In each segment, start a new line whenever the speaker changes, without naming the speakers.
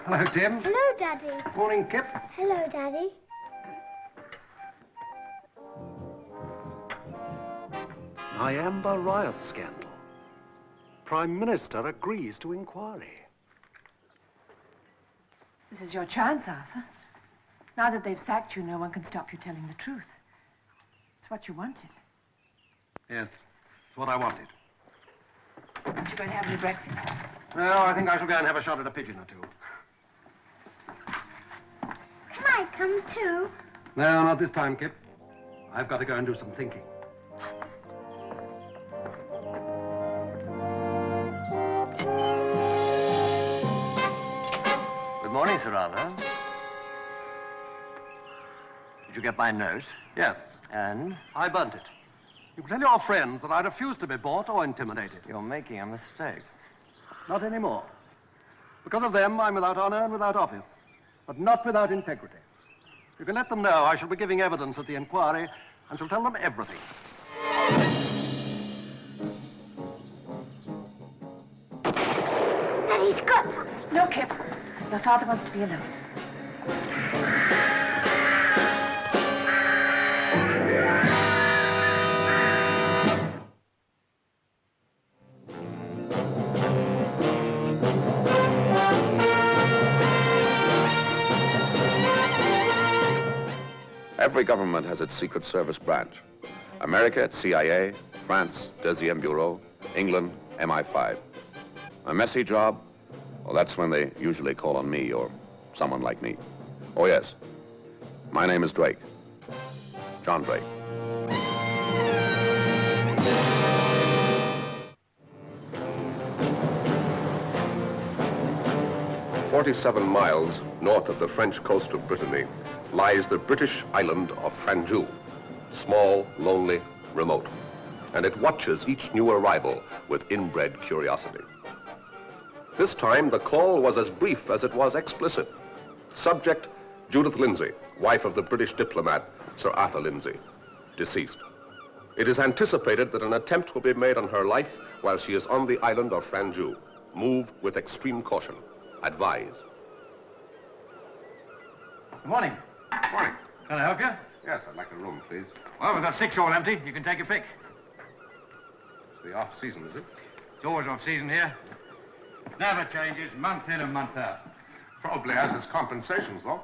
Hello, Tim.
Hello, Daddy.
Morning, Kip.
Hello, Daddy.
Nyamba riot scandal. Prime Minister agrees to inquiry.
This is your chance, Arthur. Now that they've sacked you, no one can stop you telling the truth. It's what you wanted.
Yes, it's what I wanted.
Aren't you going to have any breakfast?
No, I think I shall go and have a shot at a pigeon or two.
Can I come too?
No, not this time, Kip. I've got to go and do some thinking.
Good morning, Sir Arthur. Did you get my note?
Yes.
And?
I burnt it. You can tell your friends that I refuse to be bought or intimidated.
You're making a mistake.
Not anymore. Because of them, I'm without honor and without office, but not without integrity. You can let them know I shall be giving evidence at the inquiry and shall tell them everything.
Daddy's got something.
No, Kip. Your father wants to be alone.
Every government has its Secret Service branch. America, it's CIA, France, Deuxième Bureau, England, MI5. A messy job? Well, that's when they usually call on me or someone like me. Oh, yes. My name is Drake. John Drake.
"47 miles north of the French coast of Brittany lies the British island of Franju. Small, lonely, remote. And it watches each new arrival with inbred curiosity. This time, the call was as brief as it was explicit. Subject, Judith Lindsay, wife of the British diplomat, Sir Arthur Lindsay, deceased. It is anticipated that an attempt will be made on her life while she is on the island of Franju. Move with extreme caution. Advise."
Good morning.
Morning.
Can I help you?
Yes, I'd like a room, please.
Well, we've got 6 all empty. You can take your pick.
It's the off-season, is it?
It's always off-season here. Never changes, month in and month out.
Probably has its compensations, though.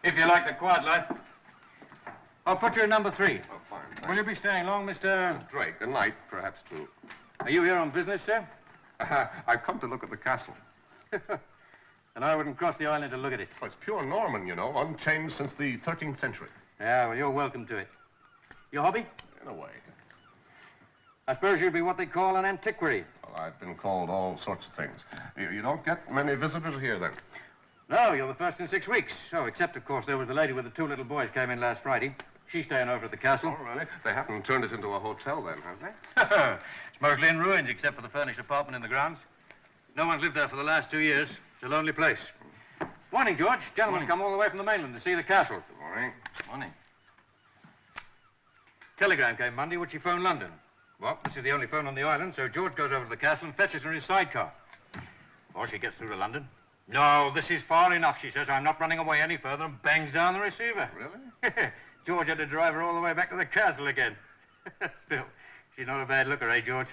If you like the quiet life. I'll put you in number 3.
Oh, fine. Thanks.
Will you be staying long, Mr...
Drake, a night, perhaps two.
Are you here on business, sir?
I've come to look at the castle.
And I wouldn't cross the island to look at it.
Oh, it's pure Norman, you know, unchanged since the 13th century.
Yeah, well, you're welcome to it. Your hobby?
In a way.
I suppose you'd be what they call an antiquary.
Well, I've been called all sorts of things. You don't get many visitors here, then?
No, you're the first in 6 weeks. Oh, except, of course, there was the lady with the 2 little boys came in last Friday. She's staying over at the castle.
Oh, really? They haven't turned it into a hotel, then, have they?
It's mostly in ruins, except for the furnished apartment in the grounds. No one's lived there for the last 2 years. It's a lonely place. Morning, George. Gentlemen come all the way from the mainland to see the castle.
Good morning.
Morning. Telegram came Monday, which he phoned London. Well, this is the only phone on the island, so George goes over to the castle and fetches her in his sidecar. Or she gets through to London. No, this is far enough, she says. I'm not running away any further, and bangs down the receiver.
Really?
George had to drive her all the way back to the castle again. Still, she's not a bad looker, eh, George?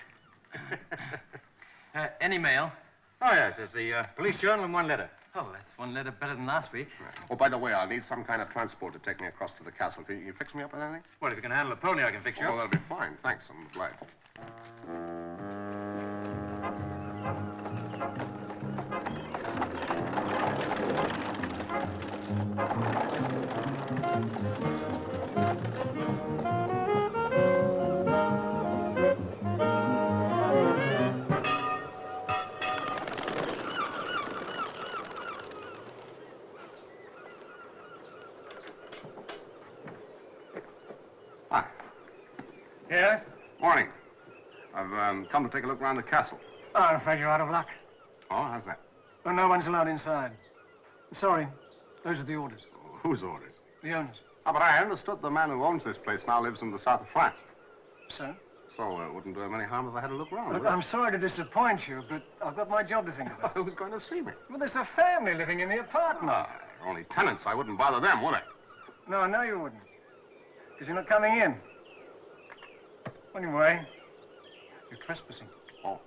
Any mail?
Oh, yes, there's the police journal and 1 letter.
Oh, that's 1 letter better than last week.
Oh, by the way, I'll need some kind of transport to take me across to the castle. Can you fix me up with anything?
Well, if you can handle a pony, I can fix you
Oh,
up.
that'll be fine. Thanks, I'm obliged. Hi.
Yes?
Morning. I've come to take a look around the castle.
Oh, I'm afraid you're out of luck.
Oh, how's that?
Well, no one's allowed inside. Sorry. Those are the orders.
Whose orders?
The owners.
Ah, but I understood the man who owns this place now lives in the south of France.
So?
So it wouldn't do him any harm if I had a look round.
Look, I'm sorry to disappoint you, but I've got my job to think about.
Who's going to see me?
Well, there's a family living in the apartment.
They're only tenants. I wouldn't bother them, would I?
No, I know you wouldn't. Because you're not coming in. Anyway, you're trespassing.
Oh.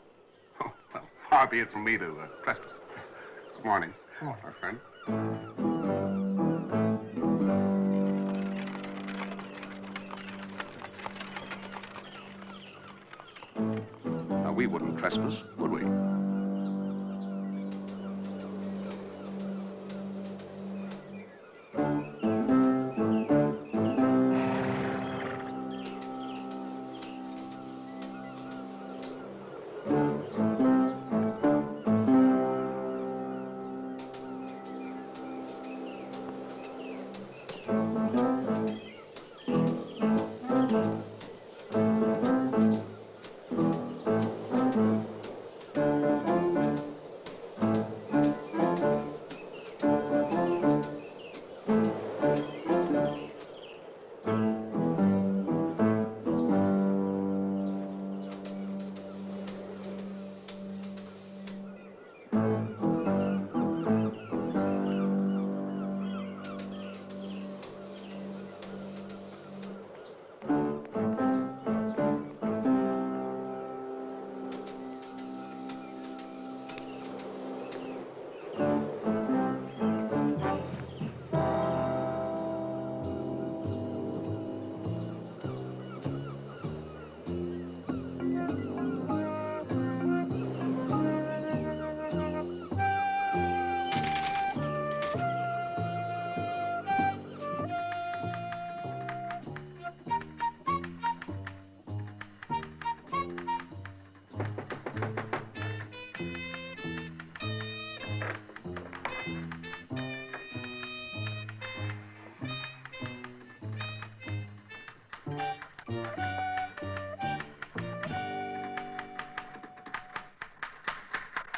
Oh, well, far be it from me to trespass. Good morning, my friend. Now, we wouldn't trespass, would we?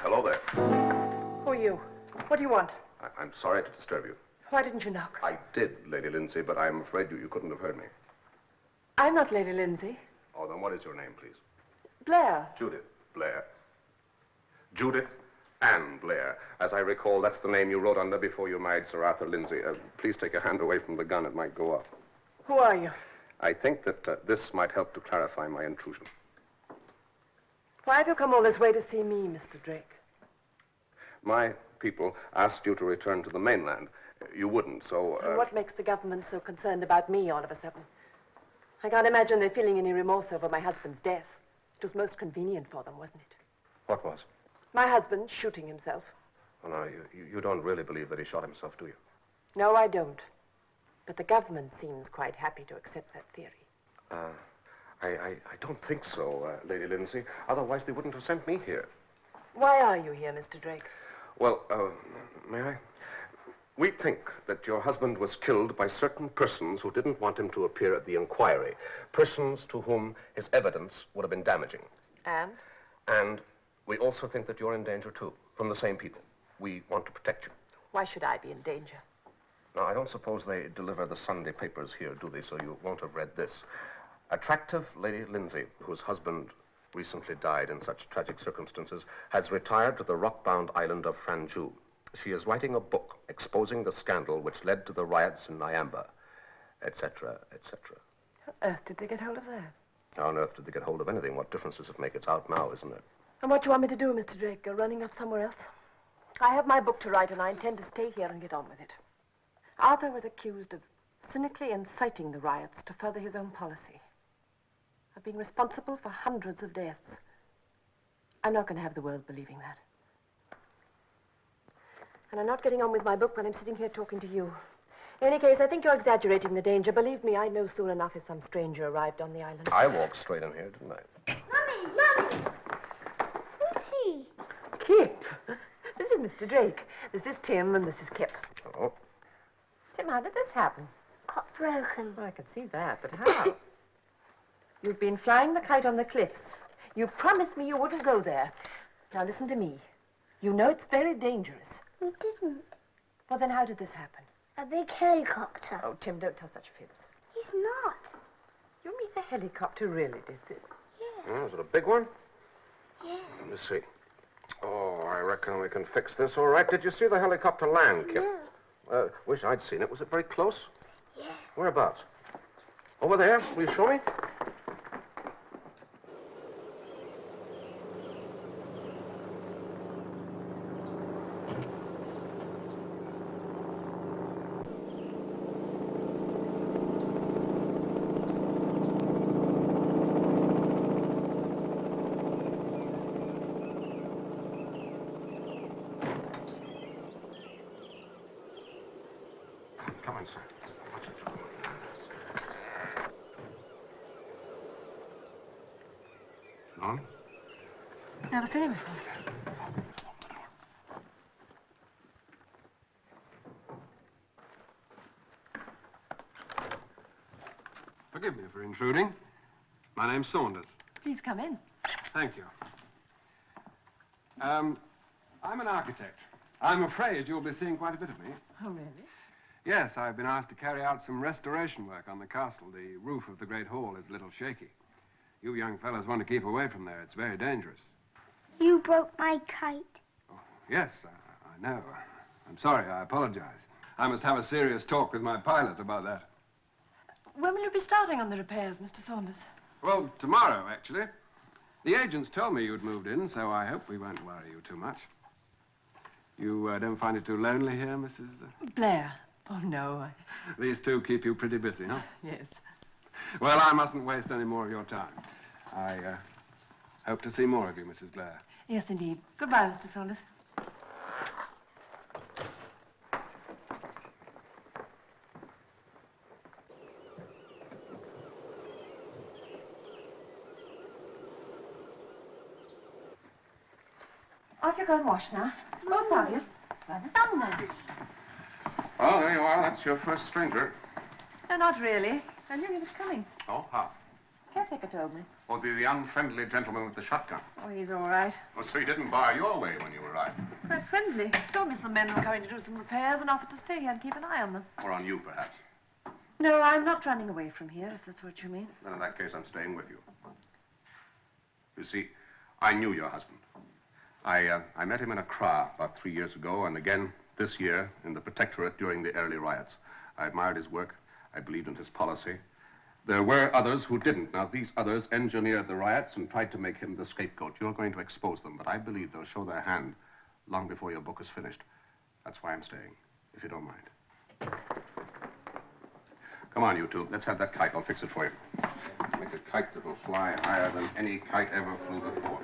Hello there.
Who are you? What do you want?
I'm sorry to disturb you.
Why didn't you knock?
I did, Lady Lindsay, but I'm afraid you couldn't have heard me.
I'm not Lady Lindsay.
Oh, then what is your name, please?
Blair.
Judith Blair. Judith Ann Blair. As I recall, that's the name you wrote under before you married Sir Arthur Lindsay. Please take your hand away from the gun. It might go off.
Who are you?
I think that this might help to clarify my intrusion.
Why have you come all this way to see me, Mr. Drake?
My people asked you to return to the mainland. You wouldn't, so...
And what makes the government so concerned about me all of a sudden? I can't imagine they're feeling any remorse over my husband's death. It was most convenient for them, wasn't it?
What was?
My husband shooting himself.
Oh, no, you don't really believe that he shot himself, do you?
No, I don't. But the government seems quite happy to accept that theory.
I don't think so, Lady Lindsay. Otherwise, they wouldn't have sent me here.
Why are you here, Mr. Drake?
Well, may I? We think that your husband was killed by certain persons who didn't want him to appear at the inquiry. Persons to whom his evidence would have been damaging.
And?
And we also think that you're in danger, too, from the same people. We want to protect you.
Why should I be in danger?
Now, I don't suppose they deliver the Sunday papers here, do they? So you won't have read this. Attractive Lady Lindsay, whose husband recently died in such tragic circumstances, has retired to the rock-bound island of Franju. She is writing a book exposing the scandal which led to the riots in Nyamba, etc., etc.
How on earth did they get hold of that?
How on earth did they get hold of anything? What difference does it make? It's out now, isn't it?
And what do you want me to do, Mr. Drake? Go running off somewhere else? I have my book to write, and I intend to stay here and get on with it. Arthur was accused of cynically inciting the riots to further his own policy, of being responsible for hundreds of deaths. I'm not going to have the world believing that. And I'm not getting on with my book when I'm sitting here talking to you. In any case, I think you're exaggerating the danger. Believe me, I know soon enough if some stranger arrived on the island.
I walked straight in here, didn't I?
Mummy! Who's he?
Kip! This is Mr. Drake. This is Tim, and this is Kip.
Oh.
Tim, how did this happen?
Got broken.
Oh, I can see that, but how? You've been flying the kite on the cliffs. You promised me you wouldn't go there. Now listen to me. You know it's very dangerous.
We didn't.
Well, then how did this happen?
A big helicopter.
Oh, Tim, don't tell such fibs.
He's not.
You mean the helicopter really did this?
Oh, is it a big one?
Yeah.
Let me see. Oh, I reckon we can fix this all right. Did you see the helicopter land, Kip?
No.
Wish I'd seen it. Was it very close?
Yeah.
Whereabouts? Over there. Will you show me? Come on, sir. Watch it. On?
Never seen him before.
Forgive me for intruding. My name's Saunders.
Please come in.
Thank you. I'm an architect. I'm afraid you'll be seeing quite a bit of me.
Oh, really?
Yes, I've been asked to carry out some restoration work on the castle. The roof of the Great Hall is a little shaky. You young fellas want to keep away from there. It's very dangerous.
You broke my kite.
Oh, yes, I know. I'm sorry. I apologize. I must have a serious talk with my pilot about that.
When will you be starting on the repairs, Mr. Saunders?
Well, tomorrow, actually. The agents told me you'd moved in, so I hope we won't worry you too much. You don't find it too lonely here, Mrs.
Blair. Oh, no.
These two keep you pretty busy, huh?
Yes.
Well, I mustn't waste any more of your time. I hope to see more of you, Mrs. Blair.
Yes, indeed. Goodbye, Mr. Saunders. Off you go and wash now. Both of you. Well done now.
Oh, there you are. That's your first stranger.
No, not really. I knew he was coming.
Oh, how?
Caretaker told me.
Oh, the unfriendly gentleman with the shotgun.
Oh, he's all right.
Oh, so he didn't bar your way when you arrived.
Quite friendly. Told me some men were coming to do some repairs and offered to stay here and keep an eye on them.
Or on you, perhaps.
No, I'm not running away from here, if that's what you mean.
Then in that case, I'm staying with you. You see, I knew your husband. I met him in Accra about 3 years ago, and again this year in the Protectorate during the early riots. I admired his work. I believed in his policy. There were others who didn't. Now, these others engineered the riots and tried to make him the scapegoat. You're going to expose them, but I believe they'll show their hand long before your book is finished. That's why I'm staying, if you don't mind. Come on, you two. Let's have that kite. I'll fix it for you. Make a kite that will fly higher than any kite ever flew before.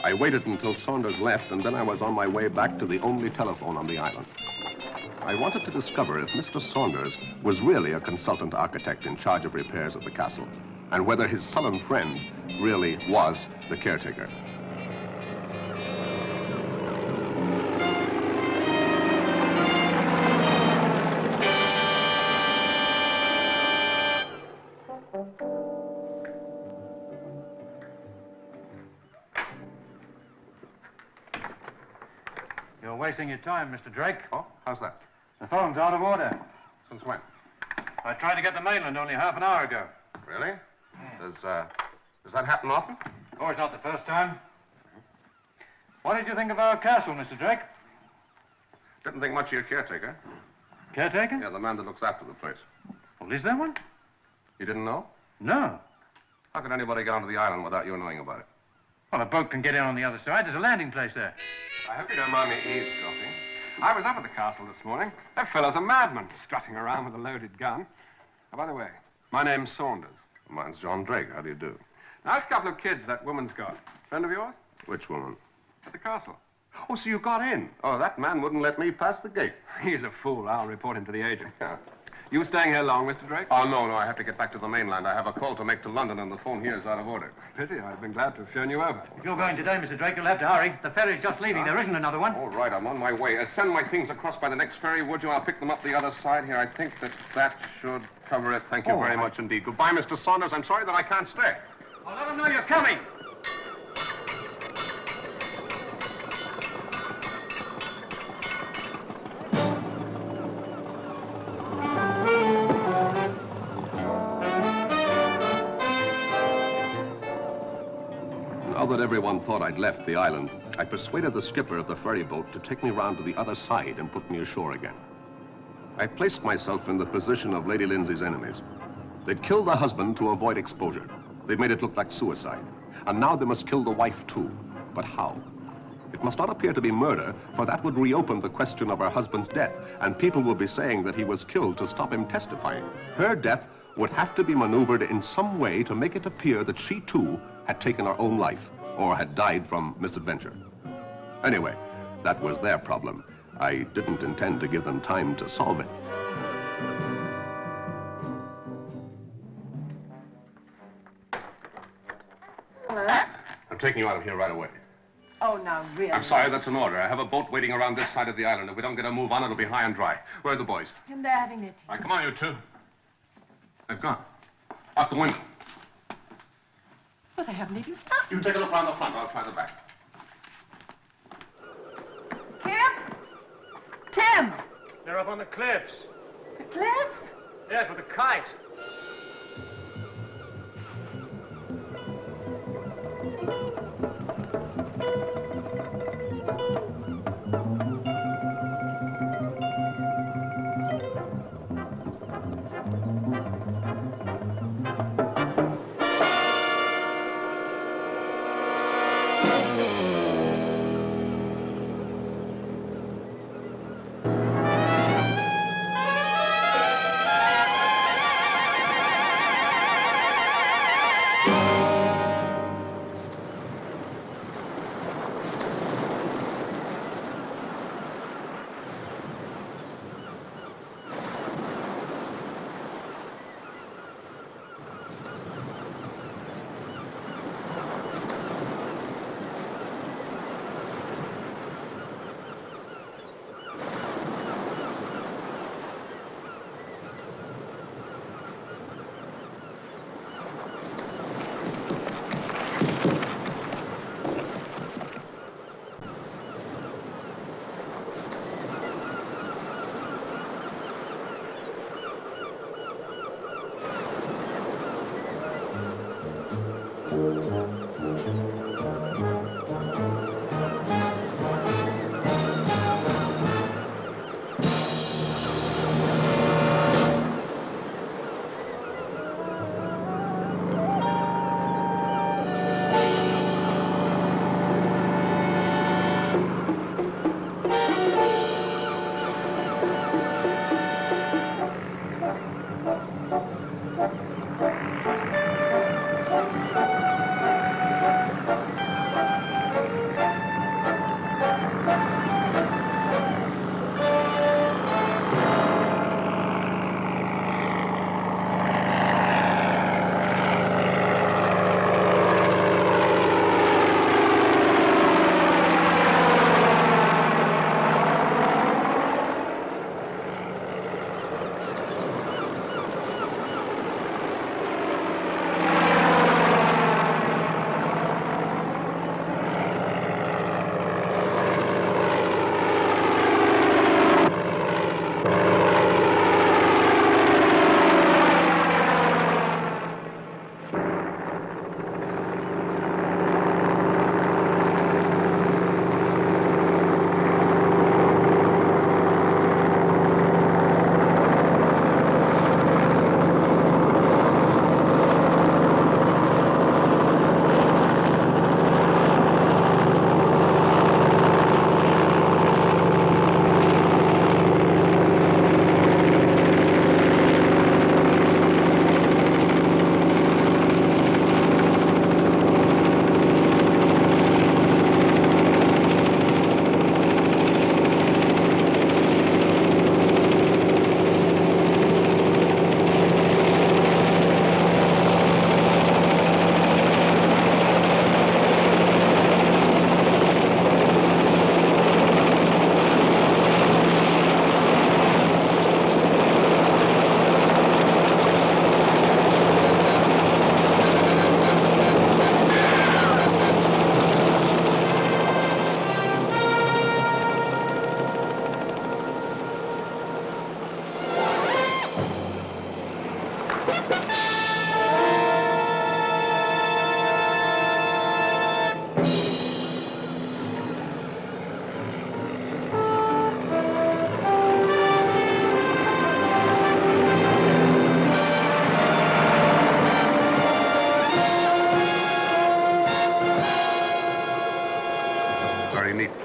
I waited until Saunders left, and then I was on my way back to the only telephone on the island. I wanted to discover if Mr. Saunders was really a consultant architect in charge of repairs at the castle, and whether his sullen friend really was the caretaker.
You're wasting your time, Mr. Drake.
Oh, how's that?
The phone's out of order.
Since when?
I tried to get to mainland only half an hour ago.
Really? Does that happen often?
Oh, it's not the first time. What did you think of our castle, Mr. Drake?
Didn't think much of your caretaker.
Caretaker?
Yeah, the man that looks after the place.
Well, is there one?
You didn't know?
No.
How could anybody get onto the island without you knowing about it?
Well, a boat can get in on the other side. There's a landing place there.
I hope you don't mind me eavesdropping. I was up at the castle this morning. That fellow's a madman, strutting around with a loaded gun. Oh, by the way, my name's Saunders.
Mine's John Drake. How do you do?
Nice couple of kids that woman's got. Friend of yours?
Which woman?
At the castle.
Oh, so you got in. Oh, that man wouldn't let me pass the gate.
He's a fool. I'll report him to the agent. Yeah. You staying here long, Mr. Drake?
Oh, no, I have to get back to the mainland. I have a call to make to London, and the phone here is out of order.
Pity. I'd been glad to have shown you over.
If you're going today, Mr. Drake, you'll have to hurry. The ferry's just leaving. There isn't another one.
All right, I'm on my way. Send my things across by the next ferry, would you? I'll pick them up the other side here. I think that should cover it. Thank you very much indeed. Goodbye, Mr. Saunders. I'm sorry that I can't stay.
I'll let them know you're coming.
that everyone thought I'd left the island, I persuaded the skipper of the ferry boat to take me round to the other side and put me ashore again. I placed myself in the position of Lady Lindsay's enemies. They'd killed the husband to avoid exposure. They'd made it look like suicide. And now they must kill the wife too. But how? It must not appear to be murder, for that would reopen the question of her husband's death, and people would be saying that he was killed to stop him testifying. Her death would have to be maneuvered in some way to make it appear that she too had taken her own life, or had died from misadventure. Anyway, that was their problem. I didn't intend to give them time to solve it.
Hello?
I'm taking you out of here right away.
Oh, now, really?
I'm sorry, that's an order. I have a boat waiting around this side of the island. If we don't get a move on, it'll be high and dry. Where are the boys?
And they're having their tea.
All right, come on, you two. They've gone. Out the window.
Well, they haven't even started.
You take a look around the front. I'll try the back.
Tim? Tim!
They're up on the cliffs.
The cliffs?
Yes, with a kite.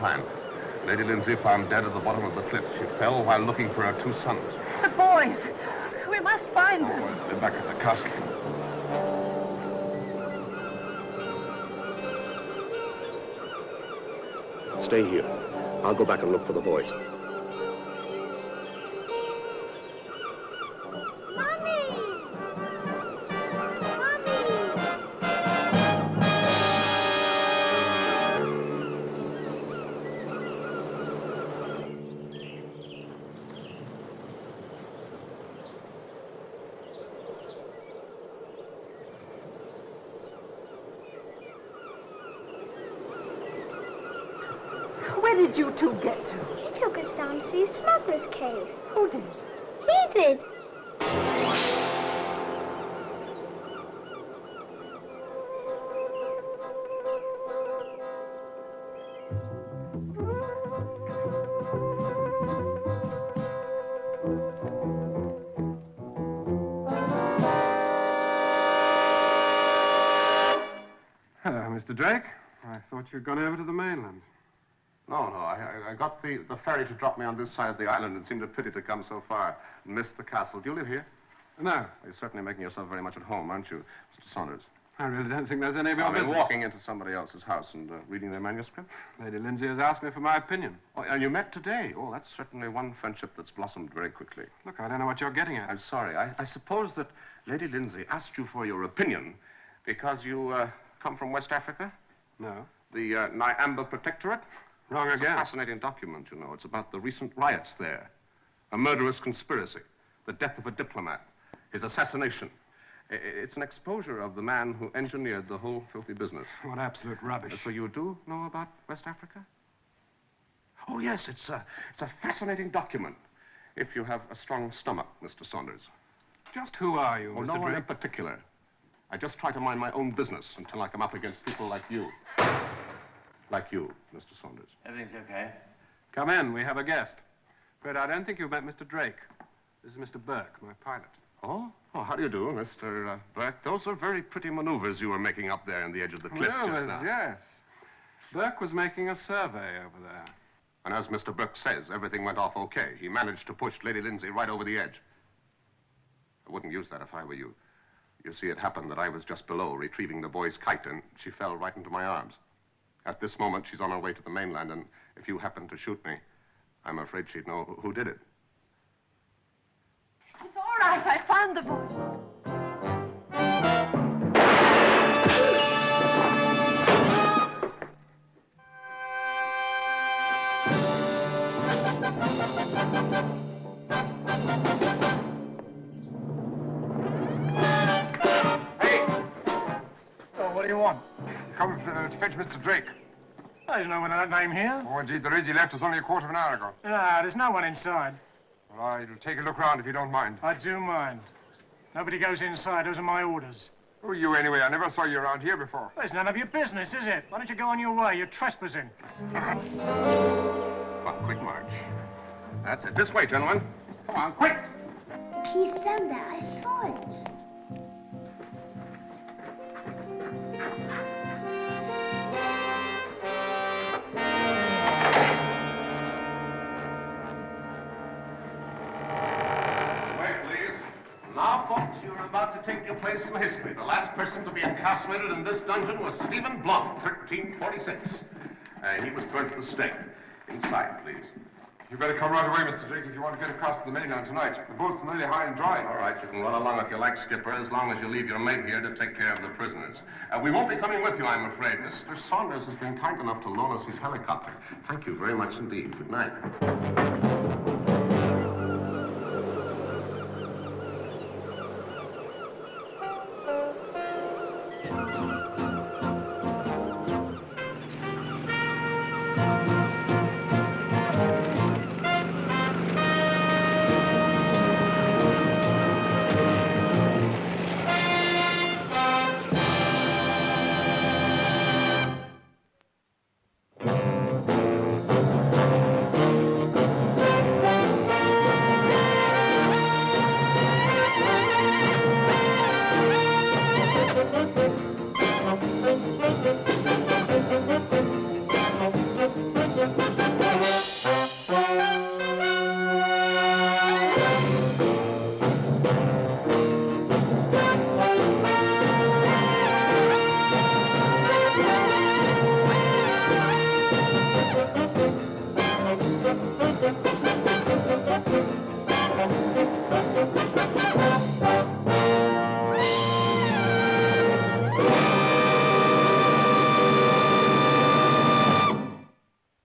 time. Lady Lindsay found dead at the bottom of the cliff. She fell while looking for her 2 sons.
The boys! We must find them.
Oh, they're back at the castle.
Stay here. I'll go back and look for the boys.
Where did you two get to?
He took us down to see Smuggler's Cave.
Who did?
He did.
Hello, Mr. Drake. I thought you'd gone over to the mainland.
No, I got the ferry to drop me on this side of the island. It seemed a pity to come so far and miss the castle. Do you live here?
No.
You're certainly making yourself very much at home, aren't you, Mr. Saunders?
I really don't think there's any of your
I mean,
business.
walking into somebody else's house and reading their manuscript.
Lady Lindsay has asked me for my opinion.
Oh, and you met today. Oh, that's certainly one friendship that's blossomed very quickly.
Look, I don't know what you're getting at.
I'm sorry. I suppose that Lady Lindsay asked you for your opinion because you come from West Africa?
No.
The Nyamba Protectorate?
Wrong
It's
again.
a fascinating document, you know. It's about the recent riots there. A murderous conspiracy. The death of a diplomat. His assassination. It's an exposure of the man who engineered the whole filthy business.
What absolute rubbish.
So you do know about West Africa? Oh, yes, it's a fascinating document. If you have a strong stomach, Mr. Saunders.
Just who are you,
Oh,
Mr.
no one in
Drake?
particular. I just try to mind my own business until I come up against people like you. Like you, Mr. Saunders.
Everything's okay.
Come in. We have a guest. Fred, I don't think you've met Mr. Drake. This is Mr. Burke, my pilot.
Oh, how do you do, Mr. Burke? Those are very pretty maneuvers you were making up there in the edge of the cliff just now.
Yes. Burke was making a survey over there.
And as Mr. Burke says, everything went off okay. He managed to push Lady Lindsay right over the edge. I wouldn't use that if I were you. You see, it happened that I was just below retrieving the boy's kite, and she fell right into my arms. At this moment, she's on her way to the mainland, and if you happen to shoot me, I'm afraid she'd know who did it.
It's all right. I found the boy.
What do you want?
Come to fetch Mr. Drake.
There's no one of that name here.
Oh, indeed, there is. He left us only a quarter of an hour ago.
There's no one inside.
Well, I'll take a look round if you don't mind.
I do mind. Nobody goes inside. Those are my orders.
Who are you, anyway? I never saw you around here before.
Well, it's none of your business, is it? Why don't you go on your way? You're trespassing.
Well, quick march. That's it. This way, gentlemen. Come on, quick!
He's down there. I saw it.
Now, folks, you're about to take your place in history. The last person to be incarcerated in this dungeon was Stephen Blunt, 1346. He was burnt at the stake. Inside, please.
You better come right away, Mr. Drake, if you want to get across to the mainland tonight. The boat's nearly high and dry.
All right, you can run along if you like, Skipper, as long as you leave your mate here to take care of the prisoners. We won't be coming with you, I'm afraid. Mr. Saunders has been kind enough to loan us his helicopter. Thank you very much indeed. Good night.